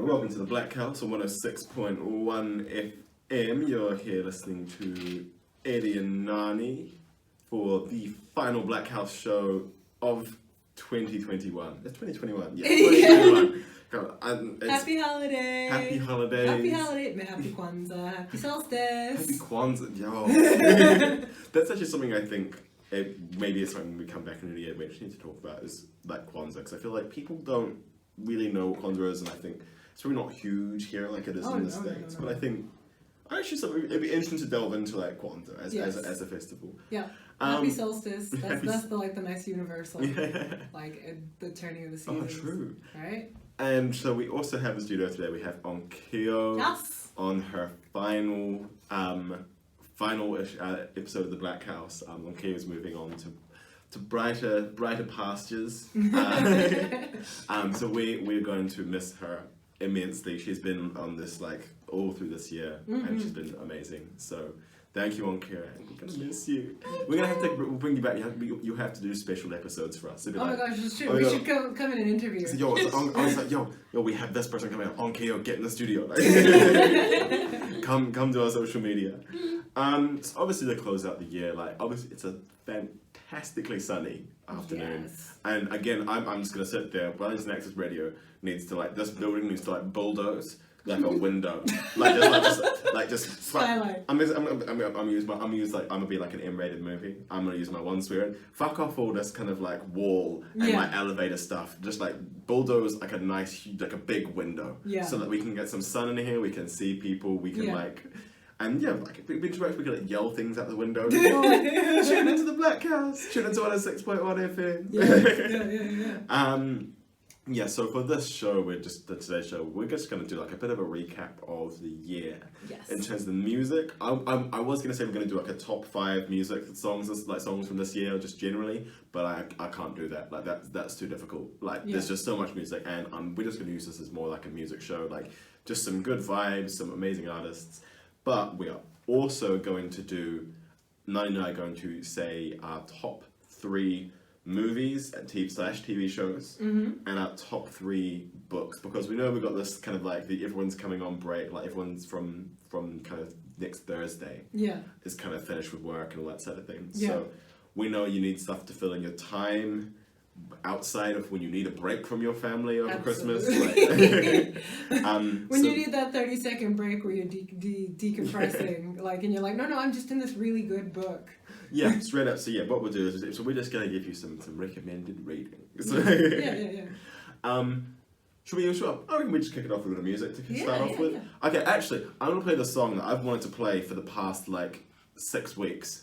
welcome to the Blackhouse on 106.1 FM. You're here listening to Eddie and Nani for the final Blackhouse show of 2021. It's 2021, yeah. 2021. Happy holiday! Happy holidays! Happy holiday! Happy Kwanzaa! Happy solstice! Happy Kwanzaa, yo! That's actually something I think maybe it's something we come back in the year we actually need to talk about is like Kwanzaa, because I feel like people don't really know what Kwanzaa is, and I think it's probably not huge here like it is in the States, but I think actually it'd be interesting to delve into like Kwanzaa as a festival. Yeah. Happy solstice. That's the nice universal, like the turning of the seasons. Oh, true. Right. And so we also have in the studio today. We have Keepo on her final episode of the Blackhouse. Keepo's moving on to brighter pastures. So we're going to miss her immensely. She's been on this like all through this year, and she's been amazing. So thank you, Ankara. We're gonna miss you. We're gonna have to bring you back. You have to do special episodes for us. My gosh, it's true. We should come in and interview. So, I was like, yo, we have this person coming out. Ankara, get in the studio. Come to our social media. So obviously to close out the year, like obviously it's a fantastically sunny afternoon, and again I'm just gonna sit there. Wellington Access Radio needs to this building needs to bulldoze like a window, just skylight. I'm gonna be like an M-rated movie. I'm gonna use my one swear. Fuck off all this kind of like wall and like elevator stuff. Just like bulldoze like a nice like a big window, so that we can get some sun in here. We can see people. We can And we could yell things out the window. Tune into the Blackhouse. Tune into 106.1 FM. So for this show, today's show, we're just going to do like a bit of a recap of the year. Yes. In terms of the music, I was going to say we're going to do like a top 5 music songs, like songs from this year, just generally, but I can't do that. Like that's too difficult. There's just so much music, and we're just going to use this as more like a music show, like just some good vibes, some amazing artists. But we are also going to do, Nani and I are going to say our top 3 movies and TV shows, and our top 3 books, because we know we've got this kind of like everyone's coming on break, like everyone's from kind of next Thursday is kind of finished with work and all that sort of thing. So we know you need stuff to fill in your time outside of when you need a break from your family over Christmas. When you need that 30-second break where you're decompressing, and you're like, no, I'm just in this really good book. Yeah, straight up. So what we'll do is we're just going to give you some recommended reading. So, should we? I reckon we just kick it off with a bit of music to start off with. Yeah. Okay, actually, I'm going to play the song that I've wanted to play for the past 6 weeks.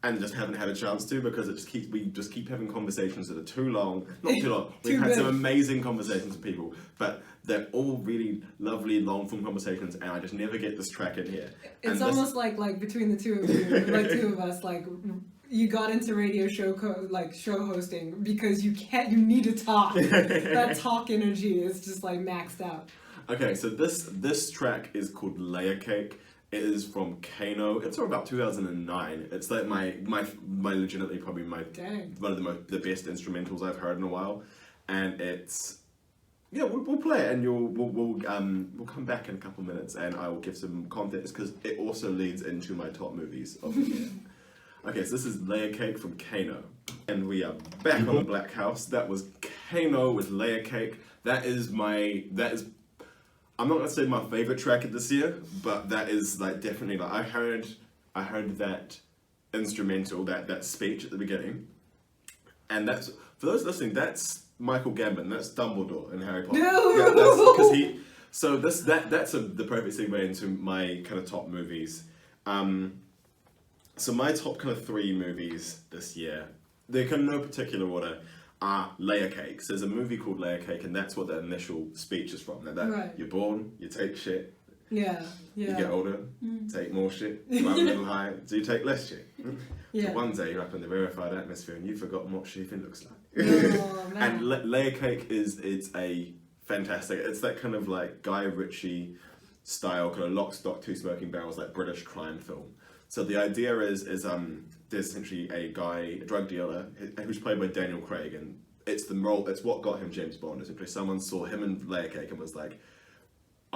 And just haven't had a chance to, because we just keep having conversations that are too long. Not too long. We've had some amazing conversations with people, but they're all really lovely long form conversations, and I just never get this track in here. It's almost like between the two of you, two of us, you got into radio show show hosting because you need to talk. That talk energy is just maxed out. Okay, so this track is called Layer Cake. It is from Kano. It's from about 2009. It's like my legitimately probably one of the best instrumentals I've heard in a while, and it's we'll play it, and we'll come back in a couple minutes, and I will give some context because it also leads into my top movies of the year. Okay, so this is Layer Cake from Kano, and we are back on the Blackhouse. That was Kano with Layer Cake. That is I'm not gonna say my favorite track of this year, but that is definitely I heard that instrumental, that speech at the beginning, and that's for those listening. That's Michael Gambon. That's Dumbledore in Harry Potter. No! Yeah, that's because he. So that's the perfect segue into my kind of top movies. So my top kind of 3 movies this year, they're kind of no particular order. Layer Cake. So there's a movie called Layer Cake, and that's what the initial speech is from. You're born, you take shit. You get older, take more shit. You have a little high, so you take less shit. So one day you're up in the rarefied atmosphere and you've forgotten what sheathing looks like. Oh, and Layer Cake it's a fantastic. It's that kind of Guy Ritchie style, kind of Lock, Stock, Two Smoking Barrels, British crime film. So the idea is there's essentially a drug dealer, who's played by Daniel Craig, and it's what got him James Bond. Essentially, someone saw him in Layer Cake and was like,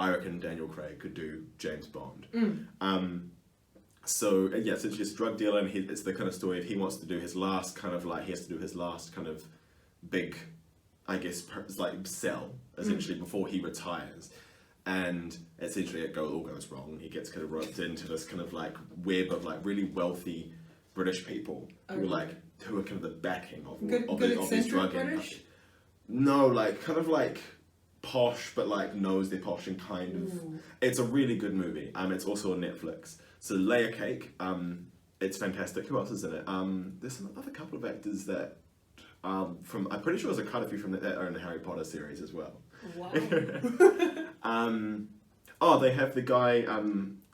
I reckon Daniel Craig could do James Bond. So essentially he's a drug dealer, and it's the kind of story of he wants to do his last kind of like, he has to do his last kind of big, I guess, like sell, essentially, before he retires. And essentially all goes wrong. He gets kind of roped into this kind of like web of like really wealthy British people who are kind of the backing of these drug industry. No, like kind of like posh, but like knows they're posh and kind of. It's a really good movie. It's also on Netflix. So Layer Cake, it's fantastic. Who else is in it? There's another couple of actors that I'm pretty sure there's quite a few from that are in the Harry Potter series as well. Wow. They have the guy.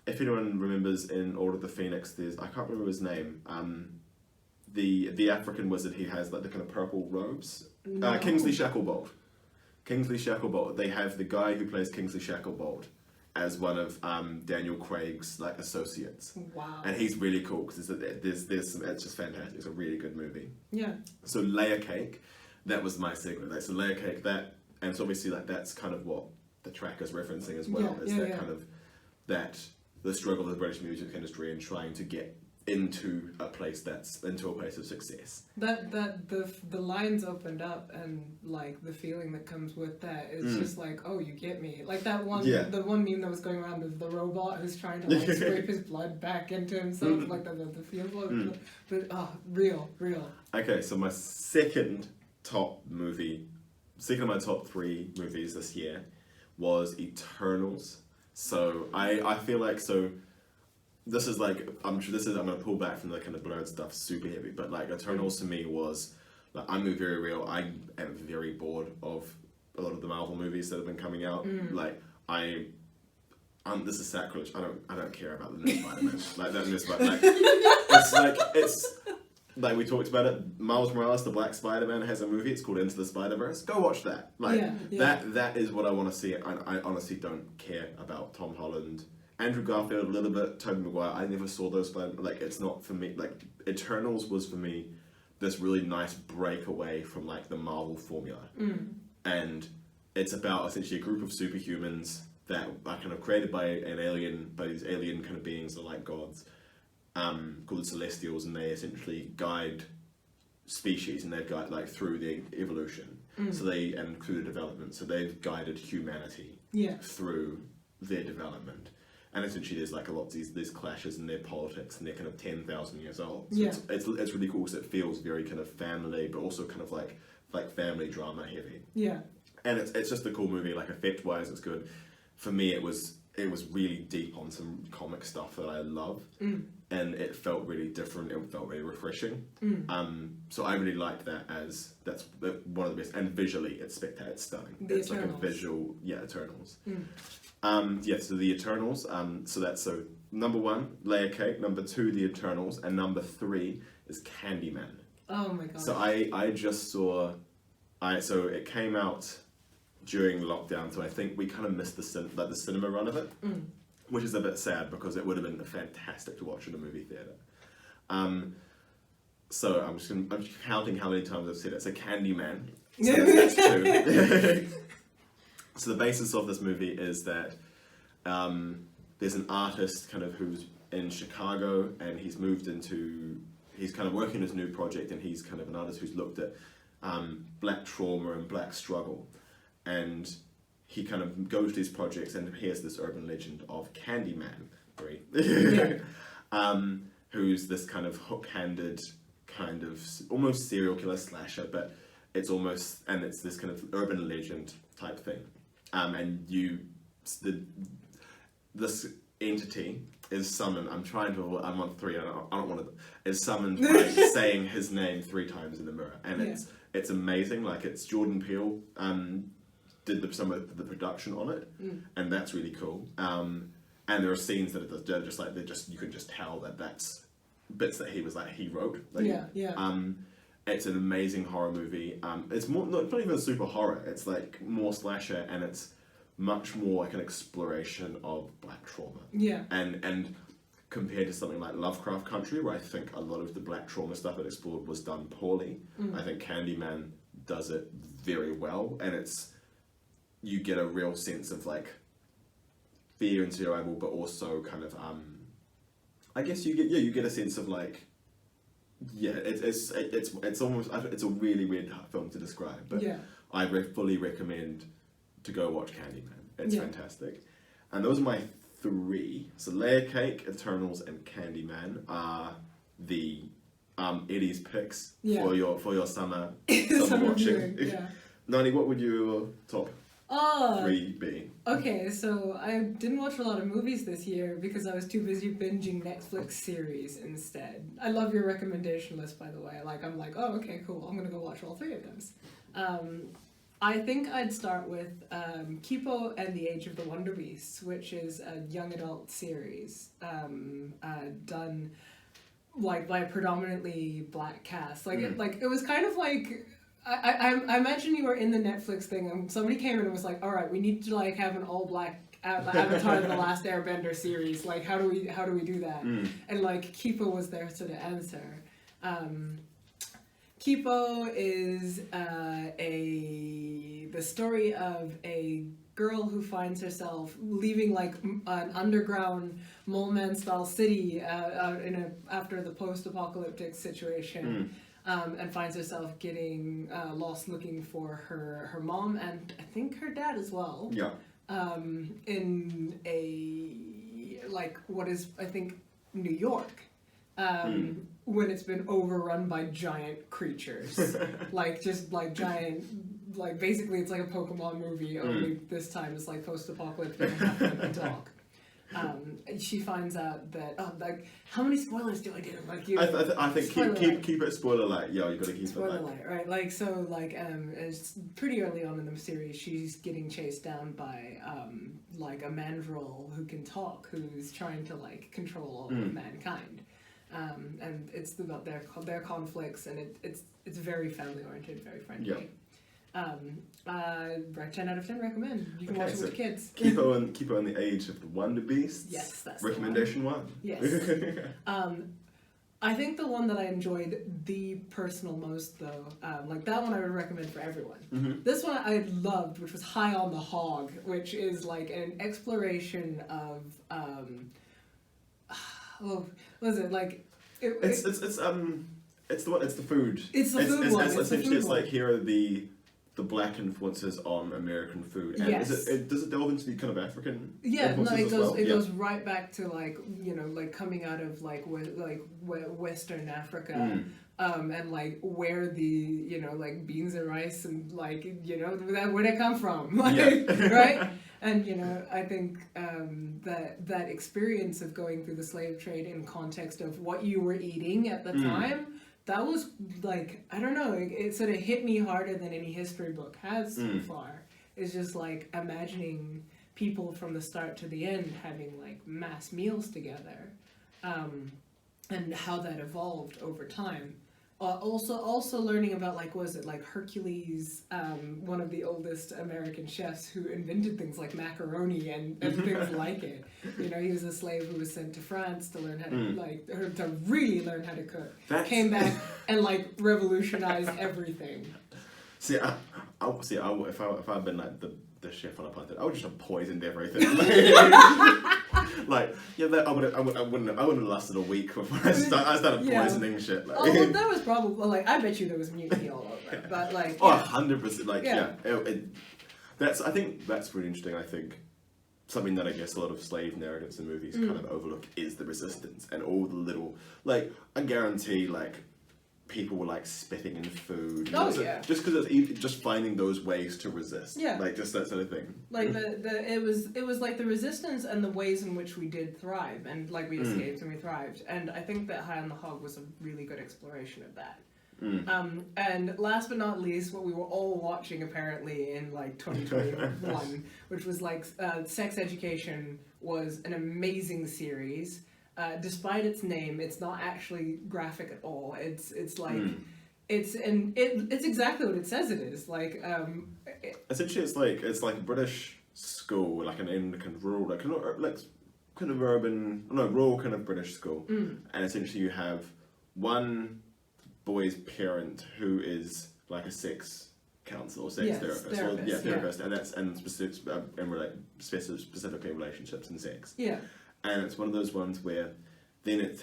If anyone remembers in Order of the Phoenix, I can't remember his name. The African wizard, he has like the kind of purple robes. No. Kingsley Shacklebolt. Kingsley Shacklebolt. They have the guy who plays Kingsley Shacklebolt as one of Daniel Craig's like associates. Wow. And he's really cool because there's some, it's just fantastic. It's a really good movie. Yeah. So Layer Cake, that was my segment. That's a Layer Cake, and so obviously like that's kind of what the track is referencing as well. Kind of the struggle of the British music industry and trying to get into a place of success. The lines opened up, and like the feeling that comes with that is just like, oh, you get me. Like that one, the one meme that was going around of the robot who's trying to like scrape his blood back into himself, like the feel of but real. Okay, so my second of my top 3 movies this year was Eternals. So I feel like this is like I'm gonna pull back from the kind of blurred stuff super heavy, but like Eternals to me was like, I'm very real. I am very bored of a lot of the Marvel movies that have been coming out. Like this is sacrilege. I don't care about the new Spider-Man. Like that new Spider-Man. It's like we talked about it. Miles Morales, the Black Spider-Man, has a movie. It's called Into the Spider-Verse. Go watch that. Like that is what I want to see. I honestly don't care about Tom Holland. Andrew Garfield a little bit, Tobey Maguire, I never saw those, but like it's not for me. Like Eternals was for me this really nice breakaway from like the Marvel formula. And it's about essentially a group of superhumans that are kind of created by these alien kind of beings that are like gods, called the Celestials, and they essentially guide species and they've guided like through the evolution. And through the development. So they've guided humanity through their development. And essentially there's like a lot of these clashes in their politics, and they're kind of 10,000 years old. So it's really cool because it feels very kind of family, but also kind of like family drama heavy. Yeah. And it's just a cool movie, like effect wise it's good. For me it was really deep on some comic stuff that I love. And it felt really different, it felt really refreshing. So I really liked that that's one of the best, and visually it's spectacular, it's stunning. It's like a visual, Eternals. So the Eternals, so number 1, Layer Cake, number 2, the Eternals, and number 3 is Candyman. Oh my god. So I just saw, so it came out during lockdown, so I think we kind of missed the cinema run of it, which is a bit sad because it would have been fantastic to watch in a movie theatre. So I'm just counting how many times I've said it. So Candyman. So that's 2. So the basis of this movie is that there's an artist kind of who's in Chicago, and he's kind of working on his new project, and he's kind of an artist who's looked at black trauma and black struggle. And he kind of goes to these projects, and here's this urban legend of Candyman, who's this kind of hook-handed, kind of almost serial killer slasher, but it's this kind of urban legend type thing. And this entity is summoned. I'm on 3. I don't want to. Is summoned by saying his name 3 times in the mirror, and it's amazing. Like it's Jordan Peele did some of the production on it, and that's really cool. And there are scenes that are just like you can just tell that that's bits that he wrote. It's an amazing horror movie. It's not even super horror. It's like more slasher, and it's much more like an exploration of black trauma. Yeah. And compared to something like Lovecraft Country, where I think a lot of the black trauma stuff it explored was done poorly, I think Candyman does it very well, and you get a real sense of like fear and survival, but also kind of I guess you get a sense of like it's almost it's a really weird film to describe, but I fully recommend to go watch Candyman. It's fantastic, and those are my three. So Layer Cake, Eternals, and Candyman are the Eddie's picks for your summer watching. Nani, what would your top three be? Okay, so I didn't watch a lot of movies this year because I was too busy binging Netflix series instead. I love your recommendation list, by the way. Like, I'm like, oh, okay, cool. I'm gonna go watch all three of those. I think I'd start with Keepo and the Age of the Wonder Beasts, which is a young adult series done like by a predominantly black cast. Like it was kind of like I imagine you were in the Netflix thing and somebody came in and was like, all right, we need to like have an all black Avatar the Last Airbender series. Like how do we do that? And like Keepo was there to the answer. Keepo is the story of a girl who finds herself leaving like an underground mole man style city after the post-apocalyptic situation, and finds herself getting lost looking for her mom and I think her dad as well. Yeah. In a like what is I think New York. When it's been overrun by giant creatures, like just like giant, like basically it's like a Pokemon movie, only this time it's like post-apocalyptic and happening a dog. She finds out that like how many spoilers do I do? Like I think keep it spoiler light. Yeah, you gotta keep spoiler it light. Right? Like so, like it's pretty early on in the series. She's getting chased down by like a mandrill who can talk, who's trying to like control all of mankind. And it's about their conflicts, and it's very family oriented, very friendly. Yeah. 10 out of 10 recommend. You can watch it with kids. Keepo and the Age of the Wonder Beasts. Yes, that's recommendation one. Yes. I think the one that I enjoyed the personal most though, like that one I would recommend for everyone. This one I loved, which was High on the Hog, which is like an exploration of what is it like? It's the food. It's the food one. Essentially, it's like here are the black influences on American food. And yes. Does it delve into the kind of African? Yeah, no, it goes right back to like like coming out of like Western Africa. And like where the like beans and rice and like where they come from, like, right? And I think that experience of going through the slave trade in context of what you were eating at the time, that was like I don't know, it sort of hit me harder than any history book has so far. It's just like imagining people from the start to the end having like mass meals together, and how that evolved over time. Also learning about like Hercules, one of the oldest American chefs who invented things like macaroni and things like it. He was a slave who was sent to France to learn how to really learn how to cook. Came back and like revolutionized everything. See, if I'd been like the chef on a planet, I would just have poisoned everything. I wouldn't have lasted a week before I started poisoning shit. Like. Oh, well, that was probably like I bet you there was mutiny all over, but like 100%. Like I think that's really interesting. I think something that I guess a lot of slave narratives and movies kind of overlook is the resistance and all the little I guarantee people were like spitting in food. Just because it's just finding those ways to resist. Yeah. Like just that sort of thing. Like it was like the resistance and the ways in which we did thrive and like we escaped and we thrived. And I think that High on the Hog was a really good exploration of that. And last but not least, what we were all watching apparently in like 2021, which was like Sex Education, was an amazing series. Despite its name, it's not actually graphic at all. It's like it's exactly what it says it is. Like essentially, it's like British school, like an in kind of rural, kind of rural kind of British school, and essentially you have one boy's parent who is like a sex counselor or sex therapist, and that's specifically in relationships and sex. Yeah. And it's one of those ones where then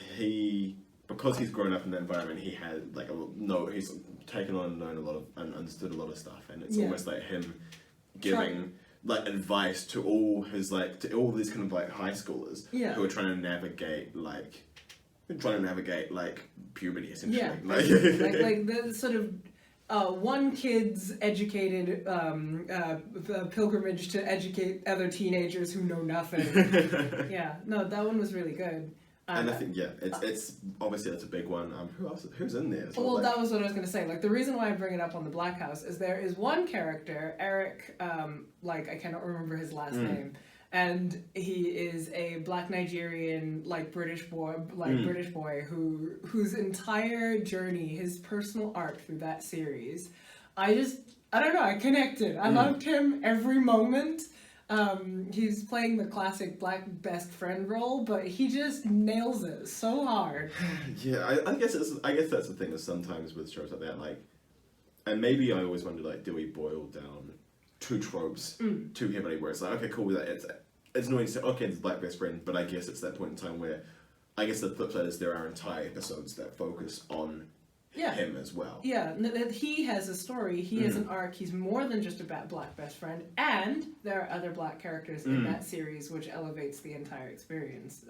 because he's grown up in that environment, he had he's taken on and known a lot of and understood a lot of stuff, and it's almost like him giving advice to all his to all these kind of high schoolers who are trying to navigate puberty essentially. Yeah. like the sort of one kid's educated pilgrimage to educate other teenagers who know nothing. Yeah, no, that one was really good. And I think it's obviously that's a big one. Who's in there? Well, that was what I was going to say. The reason why I bring it up on the Blackhouse is there is one character, Eric. I cannot remember his last name, and he is a Black Nigerian British boy, whose entire journey, his personal arc through that series, I don't know. I connected. I loved him every moment. He's playing the classic black best friend role, but he just nails it so hard. Yeah, I guess that's the thing is sometimes with shows like that, and maybe I always wonder do we boil down two tropes too heavily, where it's okay, cool, it's annoying to say okay, it's black best friend, but I guess it's that point in time where I guess the flip side is there are entire episodes that focus on him as well. Yeah, he has a story, he has an arc, he's more than just a black best friend, and there are other black characters in that series which elevates the entire experience.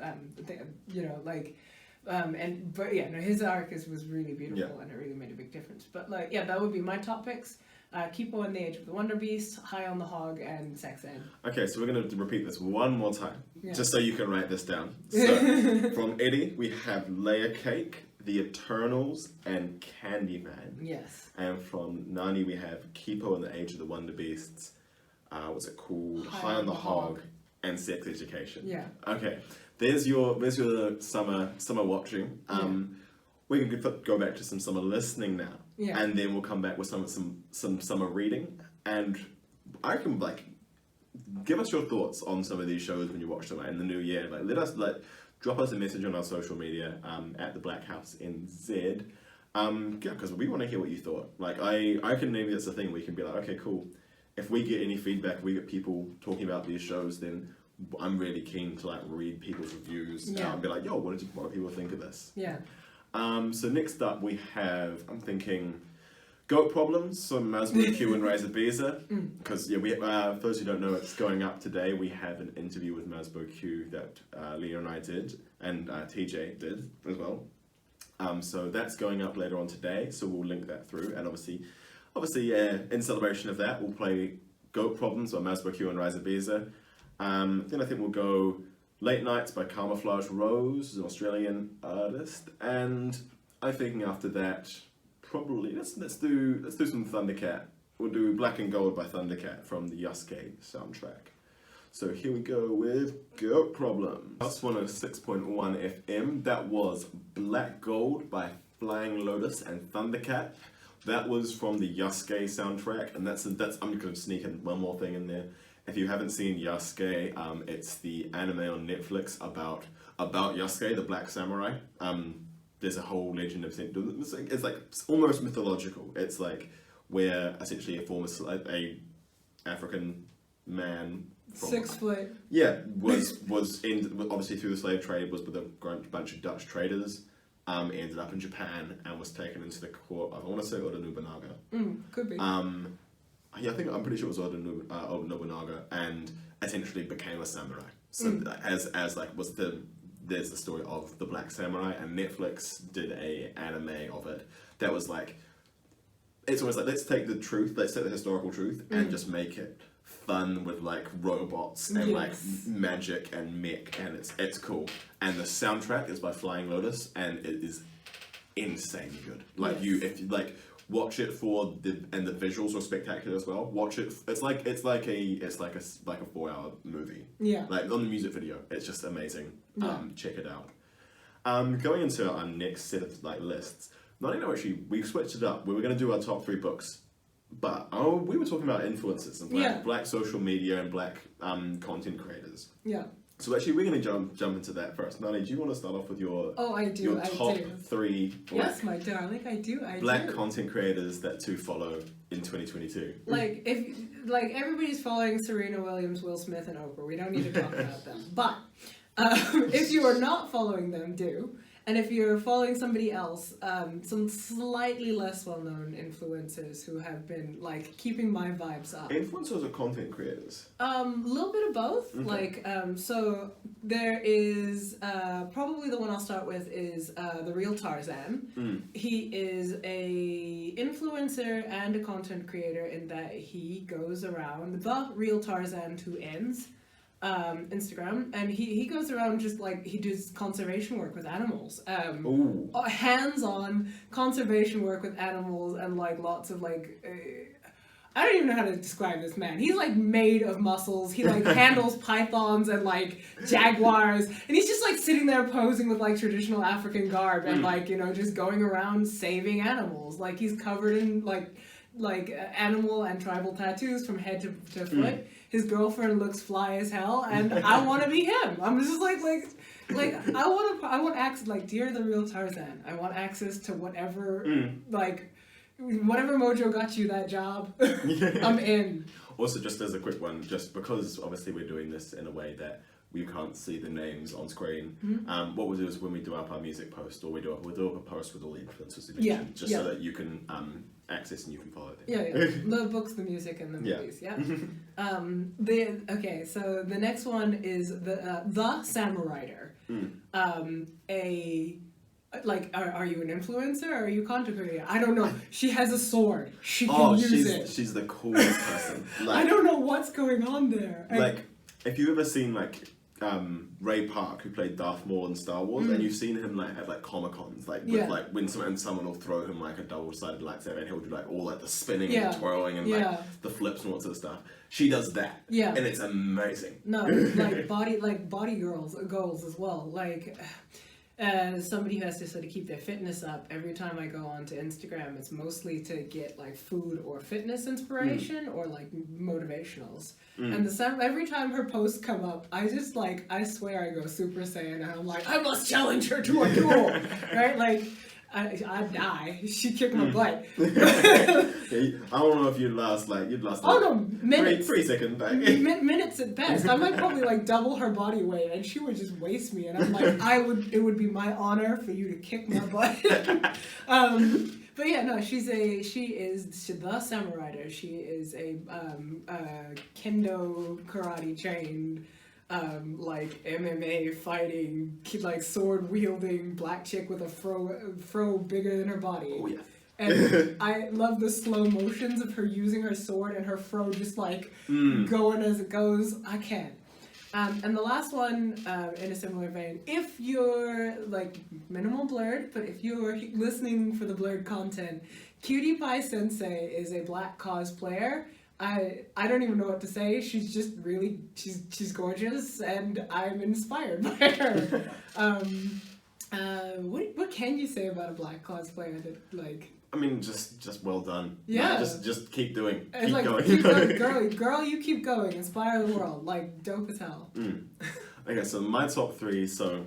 His arc was really beautiful and it really made a big difference. But that would be my top picks. Keepo and the Age of the Wonder Beast, High on the Hog, and Sex Ed. Okay, so we're going to repeat this one more time, just so you can write this down. So, from Eddie, we have Layer Cake, The Eternals, and Candyman. Yes. And from Nani, we have Keepo and the Age of the Wonder Beasts. What's it called? High on the Hog, and Sex Education. Yeah. Okay, there's your summer watching. We can go back to some summer listening now. Yeah. And then we'll come back with some summer reading. And I can give us your thoughts on some of these shows when you watch them in the new year. Drop us a message on our social media at the Blackhouse NZ. Because we want to hear what you thought. I reckon maybe that's the thing. We can be okay, cool. If we get any feedback, we get people talking about these shows, then I'm really keen to read people's reviews and be yo, what do people think of this? Yeah. So next up we have, I'm thinking, Goat Problems, so Masbo Q and Razor Beza. Because we for those who don't know, it's going up today. We have an interview with Masbo Q that Leo and I did, and TJ did as well. So that's going up later on today, so we'll link that through. And obviously, in celebration of that, we'll play Goat Problems by Masbo Q and Razor Beza. Then I think we'll go Late Nights by Camouflage Rose, an Australian artist, and I'm thinking after that, probably let's do some Thundercat. We'll do Black and Gold by Thundercat from the Yasuke soundtrack. So here we go with Goat Problem. Plus 106.1 FM. That was Black Gold by Flying Lotus and Thundercat. That was from the Yasuke soundtrack, and that's I'm going to sneak in one more thing in there. If you haven't seen Yasuke, it's the anime on Netflix about Yasuke, the Black Samurai. There's a whole legend of it's almost mythological. It's where essentially a African man from 6 foot. Yeah, was obviously through the slave trade, was with a bunch of Dutch traders. Ended up in Japan and was taken into the court of, I want to say, Oda Nobunaga. Could be. I'm pretty sure it was Oda Nobunaga, and essentially became a samurai. So there's the story of the Black Samurai, and Netflix did a anime of it that was it's almost let's take the historical truth and just make it fun with robots and magic and mech, and it's cool. And the soundtrack is by Flying Lotus, and it is insanely good. If you watch it and the visuals are spectacular as well. Watch it. It's like a 4-hour movie. Yeah. On the music video, it's just amazing. Yeah. Check it out. Going into our next set of lists. Not even actually, we switched it up. We were going to do our top 3 books, but we were talking about influencers and black social media and black content creators. Yeah. So actually, we're going to jump into that first. Nani, do you want to start off with your your top three? Yes, my darling, I do. Black content creators that to follow in 2022. Like everybody's following Serena Williams, Will Smith, and Oprah. We don't need to talk about them. But if you are not following them, do. And if you're following somebody else, some slightly less well-known influencers who have been like keeping my vibes up. Influencers or content creators? A little bit of both. Okay. So there is probably the one I'll start with is the real Tarzan. He is a influencer and a content creator in that he goes around the real Tarzan who ends. Instagram, and he goes around just like he does conservation work with animals, hands-on conservation work with animals, and like lots of like I don't even know how to describe this man. He's like made of muscles. He like handles pythons and like jaguars, and he's just like sitting there posing with like traditional African garb and like, you know, just going around saving animals. Like he's covered in like animal and tribal tattoos from head to foot. His girlfriend looks fly as hell, and I want to be him. I'm just like I want access. Like, dear the real Tarzan, I want access to whatever whatever mojo got you that job. I'm in. Also, just as a quick one, just because obviously we're doing this in a way that we can't see the names on screen. What we'll do is when we do up our music post, or we'll do up a post with all the influencers we mentioned, so that you can access and you can follow them. The books, the music, and the movies. So the next one is the Samurider. Are you an influencer or are you a content creator? I don't know. She has a sword. She can use it. She's the coolest person. I don't know what's going on there. If you've ever seen Ray Park, who played Darth Maul in Star Wars, and you've seen him at Comic-Cons, when someone will throw him like a double-sided lightsaber, and he'll do like all like the spinning and twirling and the flips and all that sort of stuff. She does that, and it's amazing. No, body goals as well. Somebody who has to sort of keep their fitness up. Every time I go onto Instagram, it's mostly to get like food or fitness inspiration or like motivationals. And every time her posts come up, I just I swear I go Super Saiyan, and I'm like, I must challenge her to a duel, right? Like, I'd die. She kicked my butt. I don't know if you'd last minutes. 3 seconds back. Minutes at best. I might probably like double her body weight, and she would just waste me. And I'm like, it would be my honor for you to kick my butt. But yeah, no, she is the Samurider. She is a kendo karate trained, MMA fighting, sword wielding black chick with a fro bigger than her body. Oh yeah. And I love the slow motions of her using her sword and her fro just going as it goes. I can't. And the last one, in a similar vein, if you're minimal blurred, but if you're listening for the blurred content, Cutie Pie Sensei is a black cosplayer. I don't even know what to say. She's just really she's gorgeous, and I'm inspired by her. What can you say about a black cosplayer that I mean, just well done. Yeah. Just keep doing. Keep going. Keep going. Girl, you keep going. Inspire the world. Dope as hell. Okay, so my top three. So,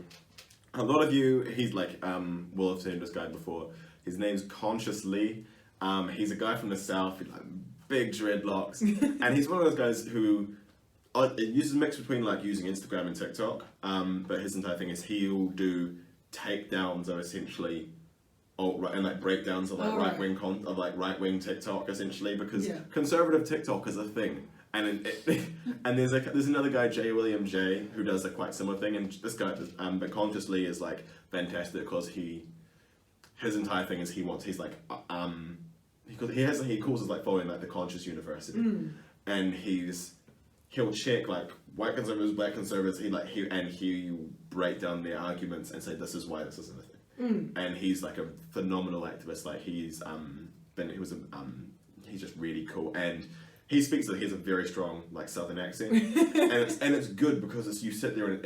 a lot of you, he's will have seen this guy before. His name's Conscious Lee. He's a guy from the South, with big dreadlocks. And he's one of those guys who uses a mix between using Instagram and TikTok. But his entire thing is he'll do takedowns of essentially and breakdowns of right wing TikTok essentially, because conservative TikTok is a thing, and and there's another guy, J. William J, who does a quite similar thing, and this guy but Consciously is fantastic because his entire thing is he calls it following the Conscious University, and he'll check white conservatives, black conservatives, he'll break down their arguments and say this is why this isn't a thing. And he's a phenomenal activist. He's just really cool, and he speaks he has a very strong Southern accent, and it's good because you sit there and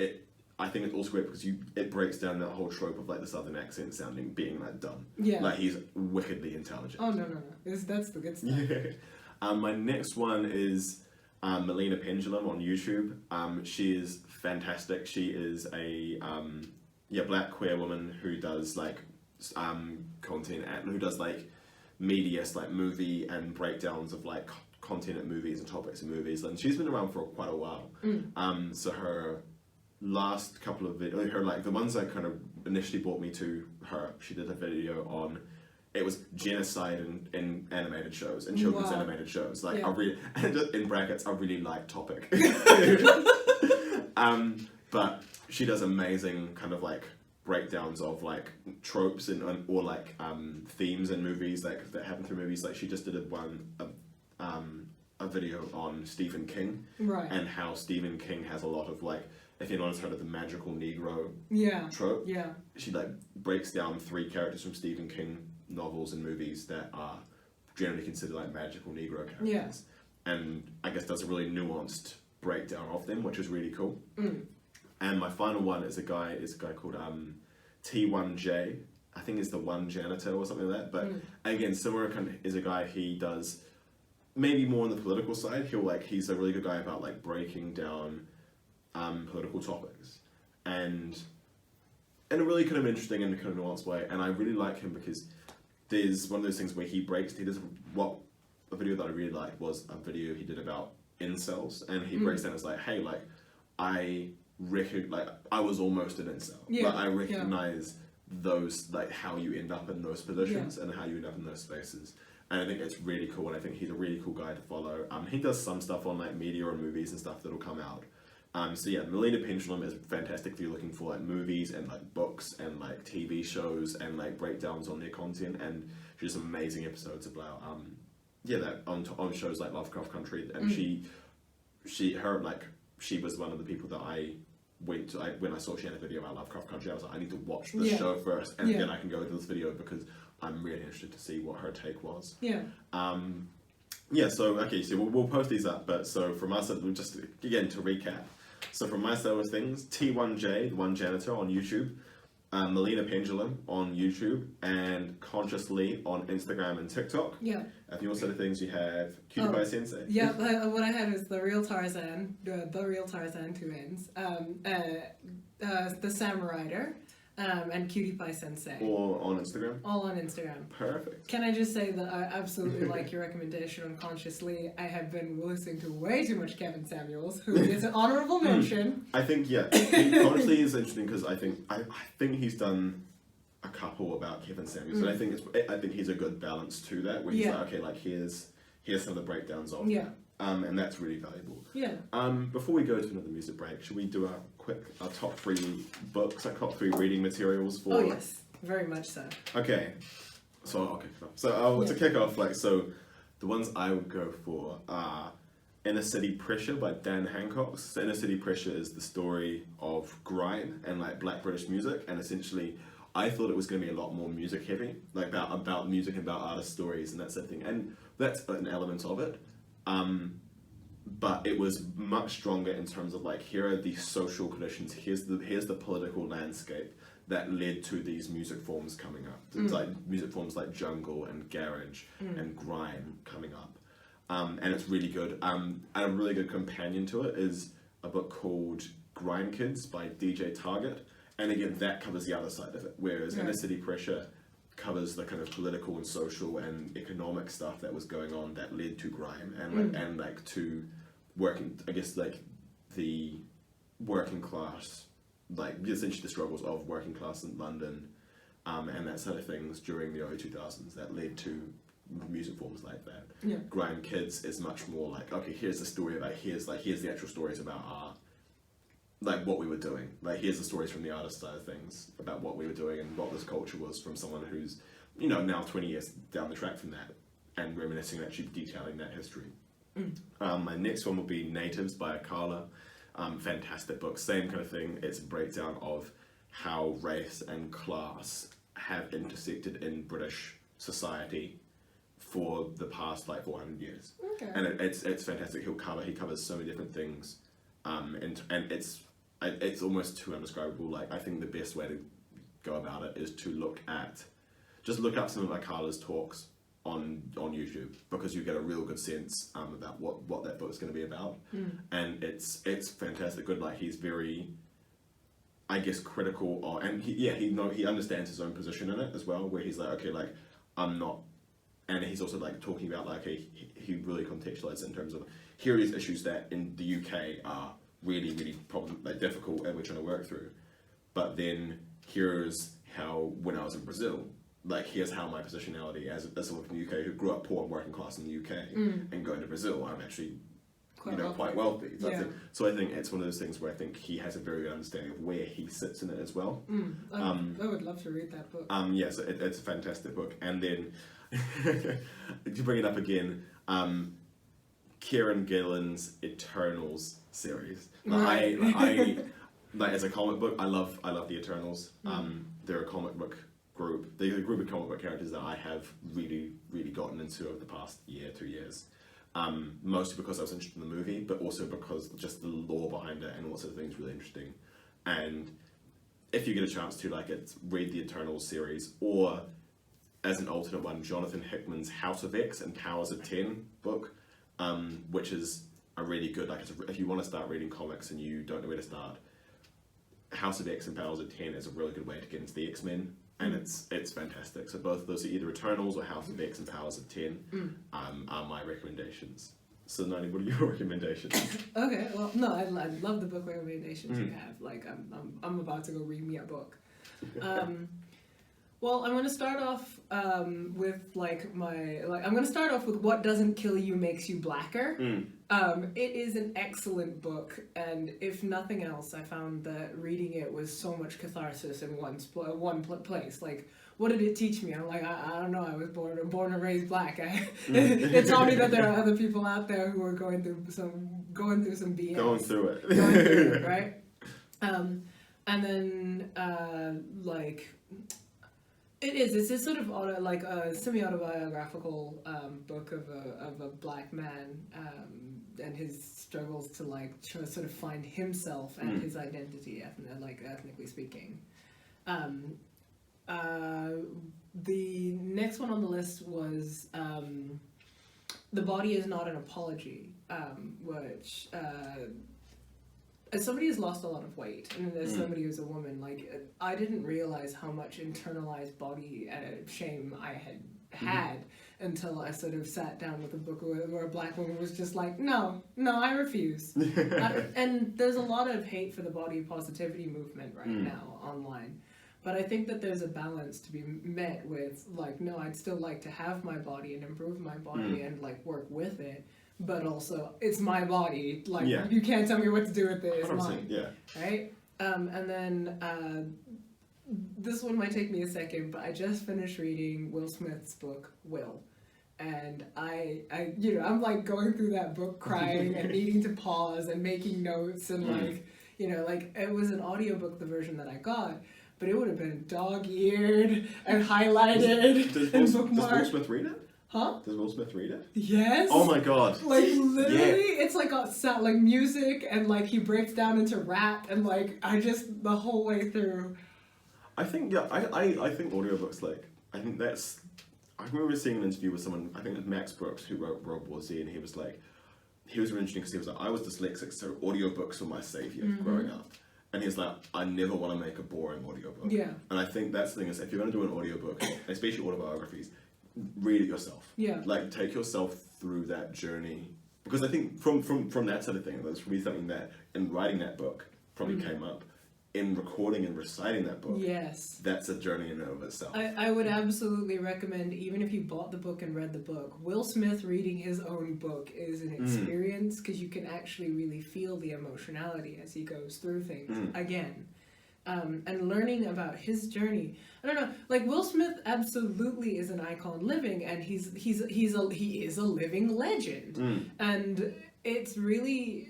I think it's also great because it breaks down that whole trope of the Southern accent being dumb. Yeah. He's wickedly intelligent. Oh no, that's the good stuff. Yeah. My next one is Melina Pendulum on YouTube. She is fantastic. She is a black queer woman who does like content and who does like media, like movie and breakdowns of like content at movies and topics in movies, and she's been around for quite a while. So her last couple of videos, her like the ones that kind of initially brought me to her, she did a video on, it was genocide in animated shows, in children's animated shows. Like, I really, and just in brackets, I really like topic. But she does amazing kind of like breakdowns of like tropes or like themes in movies that happen through movies. Like she just did a video on Stephen King, and how Stephen King has a lot of like, if anyone's heard of the magical Negro trope, she like breaks down 3 characters from Stephen King novels and movies that are generally considered like magical Negro characters, and I guess does a really nuanced breakdown of them, which is really cool. And my final one is a guy called T1J. I think it's the One Janitor or something like that. But again, similar kind of is a guy, he does maybe more on the political side. He's a really good guy about like breaking down political topics, and in a really kind of interesting and kind of nuanced way. And I really like him because there's one of those things where a video that I really liked was a video he did about incels, and he breaks down as like, hey, like I was almost an incel. But I recognize those, like how you end up in those positions and how you end up in those spaces. And I think it's really cool, and I think he's a really cool guy to follow. He does some stuff on like media and movies and stuff that'll come out. So yeah, Melina Pendulum is fantastic if you're looking for like movies and like books and like TV shows and like breakdowns on their content, and she does amazing episodes about that on shows like Lovecraft Country. And she was one of the people that I went to, when I saw she had a video about Lovecraft Country, I was like, I need to watch this show first, and then I can go to this video because I'm really interested to see what her take was. So we'll post these up, but so from us, just again to recap, so from my side of things, T1J, the One Janitor on YouTube, Melina Pendulum on YouTube, and Consciously on Instagram and TikTok. If your side of things, you have Cutie Pie Sensei. What I had is the real Tarzan, the real Tarzan, 2 N's, the Sam Rider, and Cutie Pie Sensei. All on Instagram? All on Instagram. Perfect. Can I just say that I absolutely like your recommendation on Consciously. I have been listening to way too much Kevin Samuels, who is an honorable mention. I think, Consciously is interesting because I think he's done a couple about Kevin Samuels, and I think he's a good balance to that, where he's like, okay, like here's some of the breakdowns of and that's really valuable. Before we go to another music break, should we do our top 3 books, our top 3 reading materials for? Oh yes, very much so. Okay, so I'll kick it off. So to kick off, the ones I would go for are Inner City Pressure by Dan Hancock. So Inner City Pressure is the story of grime and like Black British music, and essentially I thought it was going to be a lot more music heavy, like about music and about artist stories and that sort of thing, and that's an element of it. But it was much stronger in terms of like, here are the social conditions, here's the political landscape that led to these music forms coming up. It's like music forms like jungle and garage and grime coming up. And it's really good. And a really good companion to it is a book called Grime Kids by DJ Target. And again, that covers the other side of it, whereas Inner City Pressure covers the kind of political and social and economic stuff that was going on that led to grime and like to working, I guess, like the working class, like essentially the struggles of working class in London, and that sort of things during the early 2000s that led to music forms like that. Grime Kids is much more like, okay, here's the story about, here's the actual stories about our, like what we were doing. Like here's the stories from the artist side of things about what we were doing and what this culture was from someone who's, now 20 years down the track from that and reminiscing and actually detailing that history. My next one will be Natives by Akala. Fantastic book, same kind of thing. It's a breakdown of how race and class have intersected in British society for the past like 400 years. And it's fantastic. He covers so many different things, and it's almost too undescribable. Like I think the best way to go about it is to look up some of Akala's talks on YouTube, because you get a real good sense about what that book's going to be about, and it's fantastic good. Like, he's very, I guess, critical, and he understands his own position in it as well, where he's like, okay, like, I'm not, and he's also like talking about like he really contextualizes it in terms of, here are these issues that in the UK are really difficult and we're trying to work through, but then here's how, when I was in Brazil, like, here's how my positionality as someone from the UK who grew up poor and working class in the UK and going to Brazil, I'm actually quite wealthy. So I think it's one of those things where I think he has a very good understanding of where he sits in it as well. I would love to read that book. Yes, it's a fantastic book. And then to bring it up again, Kieran Gillen's Eternals series. I like, as a comic book, I love the Eternals. They're a comic book group. They're a group of comic book characters that I have really gotten into over the past 2 years. Mostly because I was interested in the movie, but also because just the lore behind it and all sorts of things really interesting. And if you get a chance to, like, read the Eternals series, or as an alternate one, Jonathan Hickman's House of X and Powers of 10 book, which is a really good, like, if you want to start reading comics and you don't know where to start, House of X and Powers of 10 is a really good way to get into the X-Men, and it's fantastic. So both of those are either Eternals or House of X and Powers of 10 are my recommendations. So Nani, what are your recommendations? Okay, well, no, I love the book recommendations you have. Like, I'm about to go read me a book. Well, I'm going to start off with I'm going to start off with What Doesn't Kill You Makes You Blacker. It is an excellent book, and if nothing else, I found that reading it was so much catharsis in one place. Like, what did it teach me? I'm like, I don't know. I was born and raised black. It taught me that there are other people out there who are going through some BS. Going through it, right? And then it's this sort of semi-autobiographical book of a black man and his struggles to sort of find himself and his identity, ethnically speaking. The next one on the list was The Body Is Not an Apology, which as somebody who's lost a lot of weight, and as somebody who's a woman, I didn't realize how much internalized body shame I had until I sort of sat down with a book where a black woman was just like, no, I refuse. And there's a lot of hate for the body positivity movement right now online. But I think that there's a balance to be met with, no, I'd still like to have my body and improve my body and, work with it. But also, it's my body. You can't tell me what to do with it. It's mine. Yeah. Right? And then this one might take me a second, but I just finished reading Will Smith's book, Will. And I'm going through that book crying and needing to pause and making notes and it was an audiobook, the version that I got, but it would have been dog-eared and highlighted and bookmarked. Does Will Smith read it? Huh? Does Will Smith read it? Yes. Oh my god. Literally, it's a sound, music, and he breaks down into rap, and the whole way through. I think I think audiobooks I remember seeing an interview with someone, I think it was Max Brooks, who wrote World War Z, and he was really interesting because he was like, I was dyslexic, so audiobooks were my savior growing up. And he's like, I never want to make a boring audiobook. Yeah. And I think that's the thing is, if you're going to do an audiobook, especially autobiographies, read it yourself. Yeah. Take yourself through that journey. Because I think from that sort of thing, that's really something that in writing that book probably came up. In recording and reciting that book, yes, that's a journey in and of itself. I would absolutely recommend, even if you bought the book and read the book, Will Smith reading his own book is an experience, because you can actually really feel the emotionality as he goes through things again. And learning about his journey. I don't know, Will Smith absolutely is an icon living, and he is a living legend. And it's really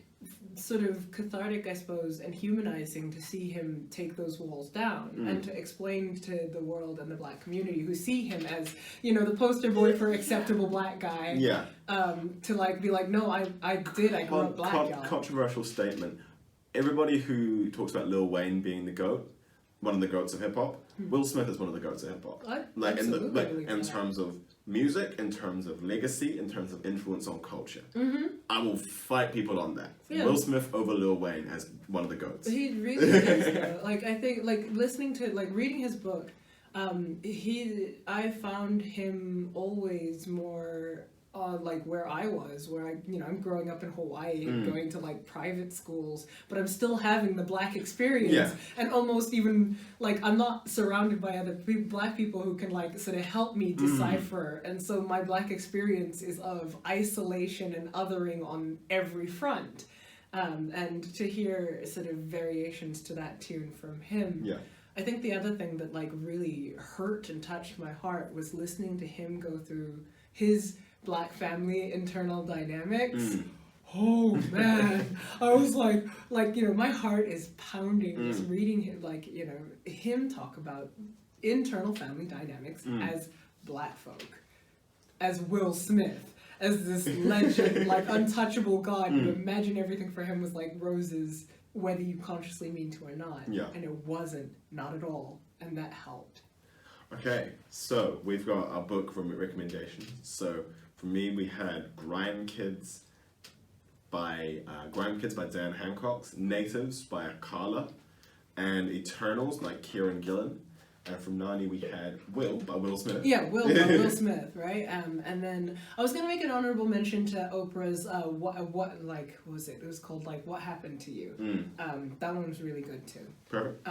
sort of cathartic, I suppose, and humanizing to see him take those walls down and to explain to the world and the black community who see him as, the poster boy for acceptable black guy. Yeah. To be no, I grew up black, y'all. Controversial statement. Everybody who talks about Lil Wayne being the GOAT one of the goats of hip hop. Will Smith is one of the goats of hip hop. Like in terms of music, in terms of legacy, in terms of influence on culture. I will fight people on that. Yeah. Will Smith over Lil Wayne as one of the goats. He really is though. Like I think like listening to reading his book, I found him always more like where I was, where I'm growing up in Hawaii, going to like private schools, but I'm still having the Black experience, and almost even like I'm not surrounded by other Black people who can like sort of help me decipher, and so my Black experience is of isolation and othering on every front, and to hear sort of variations to that tune from him. Yeah. I think the other thing that like really hurt and touched my heart was listening to him go through his Black family internal dynamics. Oh man, I was like my heart is pounding just reading him, him talk about internal family dynamics as Black folk, as Will Smith, as this legend, like untouchable god. You imagine everything for him was like roses, whether you consciously mean to or not. Yeah. And it wasn't, not at all, and that helped. Okay, so we've got our book from recommendations. So for me, we had Grime Kids by Dan Hancock, Natives by Akala, and Eternals by Kieran Gillen. And from Nani, we had Will by Will Smith. Yeah, Will by Will Smith, right? And then I was gonna make an honorable mention to Oprah's what was it? It was called like What Happened to You. That one was really good too. Perfect.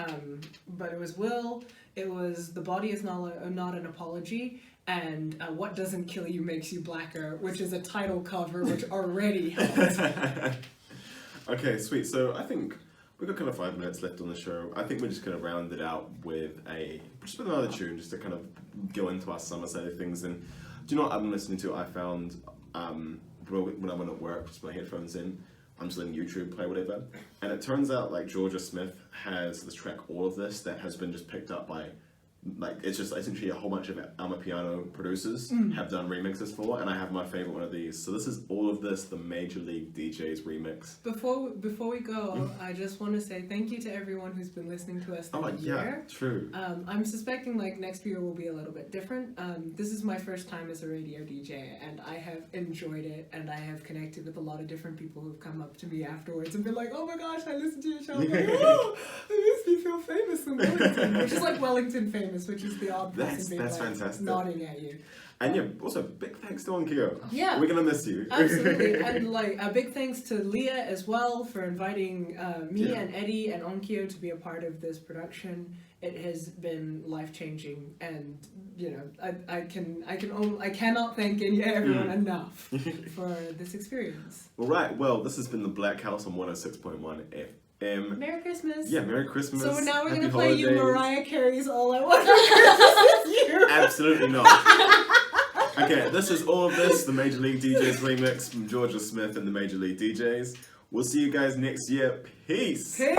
But it was Will. It was The Body Is Not an Apology, and What Doesn't Kill You Makes You Blacker, which is a title cover which already helped. Okay, sweet. So I think we've got kind of 5 minutes left on the show. I think we're just going to round it out with another tune, just to kind of go into our summer side of things. And do you know what I've been listening to? I found when I went at work, just my headphones in, I'm just letting YouTube play whatever. And it turns out like Georgia Smith has this track, All of This, that has been just picked up by it's just essentially a whole bunch of Amapiano producers have done remixes for, and I have my favorite one of these. So this is All of This, the Major League DJs remix. Before we go, I just want to say thank you to everyone who's been listening to us this year. Yeah, true. I'm suspecting like next year will be a little bit different. This is my first time as a radio DJ, and I have enjoyed it, and I have connected with a lot of different people who've come up to me afterwards and been like, oh my gosh, I listened to your show. I'm like, oh, it makes me feel famous in Wellington, which is like Wellington famous. Which is the odd person being fantastic. Nodding at you. And yeah, also big thanks to Onkyo. Yeah, we're gonna miss you. Absolutely, and like a big thanks to Leah as well for inviting me and Eddie and Onkyo to be a part of this production. It has been life-changing, and you know I cannot thank everyone enough for this experience. All right, well this has been the Blackhouse on 106.1 FM. Merry Christmas. Yeah, Merry Christmas. So now we're going to play holidays. you Mariah Carey's All I Want for Christmas Is You. Absolutely not. Okay, this is All of This, the Major League DJs remix from Georgia Smith and the Major League DJs. We'll see you guys next year. Peace. Peace.